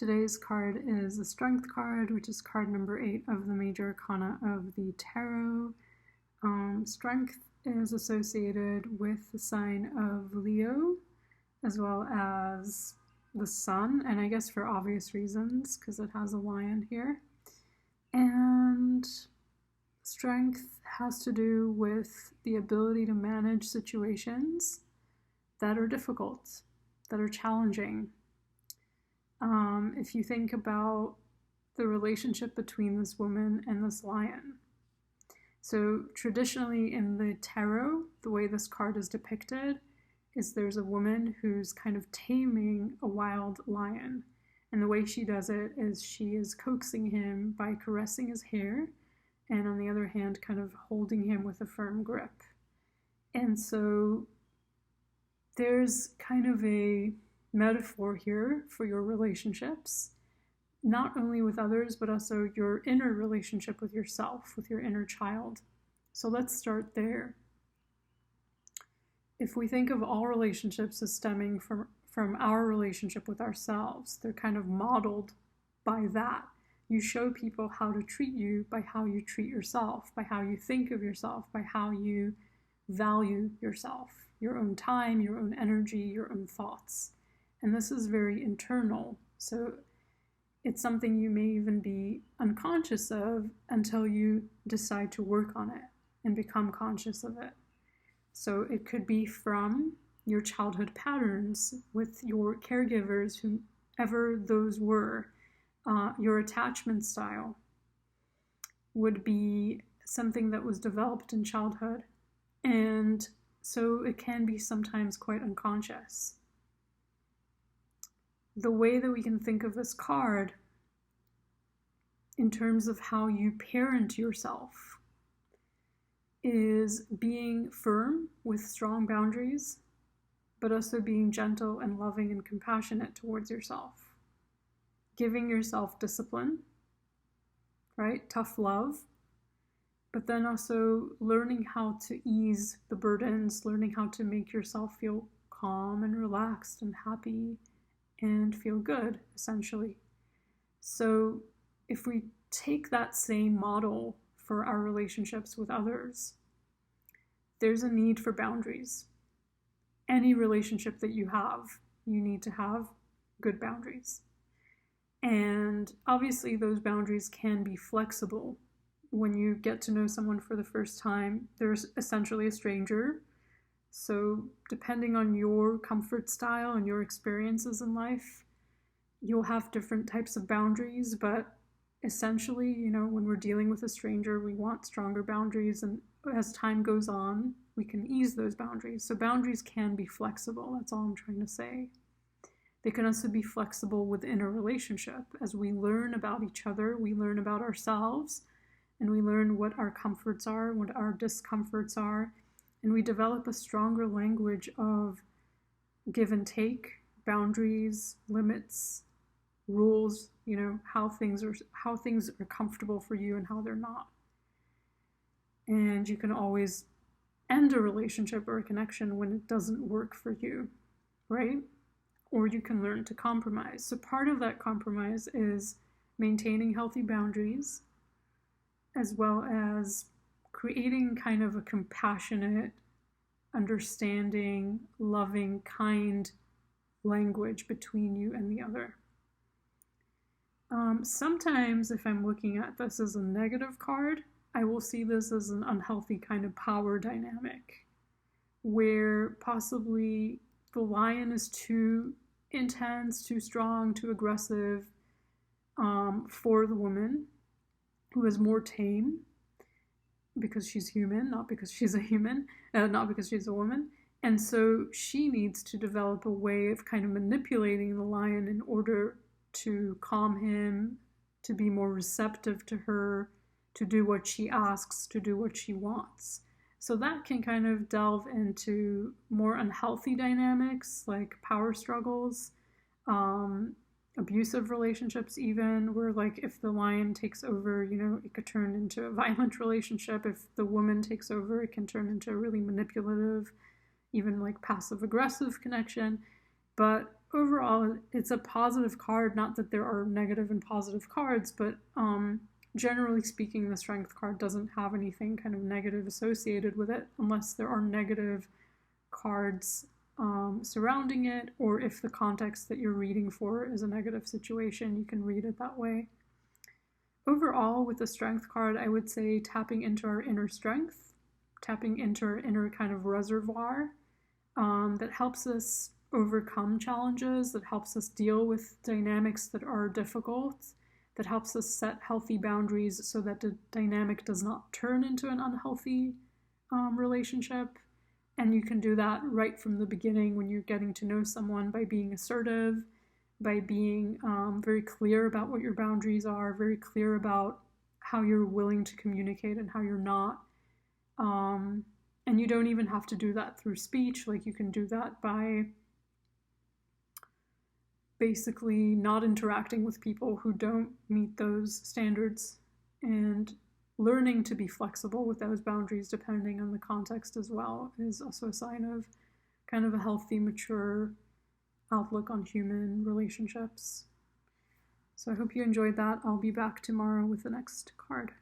Today's card is the Strength card, which is card number 8 of the Major Arcana of the Tarot. Strength is associated with the sign of Leo, as well as the Sun, and I guess for obvious reasons, because it has a lion here. And strength has to do with the ability to manage situations that are difficult, that are challenging. If you think about the relationship between this woman and this lion. So traditionally in the tarot, the way this card is depicted is there's a woman who's kind of taming a wild lion. And the way she does it is she is coaxing him by caressing his hair, and on the other hand, kind of holding him with a firm grip. And so there's kind of a metaphor here for your relationships, not only with others, but also your inner relationship with yourself, with your inner child. So let's start there. If we think of all relationships as stemming from our relationship with ourselves, they're kind of modeled by that. You show people how to treat you by how you treat yourself, by how you think of yourself, by how you value yourself, your own time, your own energy, your own thoughts. And this is very internal. So it's something you may even be unconscious of until you decide to work on it and become conscious of it. So it could be from your childhood patterns with your caregivers, whomever those were. Your attachment style would be something that was developed in childhood. And so it can be sometimes quite unconscious. The way that we can think of this card in terms of how you parent yourself is being firm with strong boundaries, but also being gentle and loving and compassionate towards yourself. Giving yourself discipline, right? Tough love, but then also learning how to ease the burdens, learning how to make yourself feel calm and relaxed and happy and feel good, essentially. So if we take that same model for our relationships with others, there's a need for boundaries. Any relationship that you need to have good boundaries. And obviously those boundaries can be flexible. When you get to know someone for the first time, there's essentially a stranger. So depending on your comfort style and your experiences in life, you'll have different types of boundaries, but essentially, when we're dealing with a stranger, we want stronger boundaries, and as time goes on, we can ease those boundaries. So boundaries can be flexible, that's all I'm trying to say. They can also be flexible within a relationship. As we learn about each other, we learn about ourselves, and we learn what our comforts are, what our discomforts are, and we develop a stronger language of give and take, boundaries, limits, rules, how things are comfortable for you and how they're not. And you can always end a relationship or a connection when it doesn't work for you, right? Or you can learn to compromise. So part of that compromise is maintaining healthy boundaries, as well as creating kind of a compassionate, understanding, loving, kind language between you and the other. Sometimes if I'm looking at this as a negative card, I will see this as an unhealthy kind of power dynamic, where possibly the lion is too intense, too strong, too aggressive for the woman, who is more tame, because she's human, not because she's a human, not because she's a woman. And so she needs to develop a way of kind of manipulating the lion in order to calm him, to be more receptive to her, to do what she asks, to do what she wants. So that can kind of delve into more unhealthy dynamics, like power struggles, abusive relationships even, where like if the lion takes over, it could turn into a violent relationship. If the woman takes over, it can turn into a really manipulative, even like passive aggressive connection. But overall, it's a positive card. Not that there are negative and positive cards, but generally speaking, the Strength card doesn't have anything kind of negative associated with it, unless there are negative cards surrounding it, or if the context that you're reading for is a negative situation, you can read it that way. Overall, with the Strength card, I would say tapping into our inner strength, tapping into our inner kind of reservoir that helps us overcome challenges, that helps us deal with dynamics that are difficult, that helps us set healthy boundaries so that the dynamic does not turn into an unhealthy relationship. And you can do that right from the beginning when you're getting to know someone, by being assertive, by being very clear about what your boundaries are, very clear about how you're willing to communicate and how you're not. And you don't even have to do that through speech. Like, you can do that by basically not interacting with people who don't meet those standards, and learning to be flexible with those boundaries depending on the context as well is also a sign of kind of a healthy, mature outlook on human relationships. So I hope you enjoyed that. I'll be back tomorrow with the next card.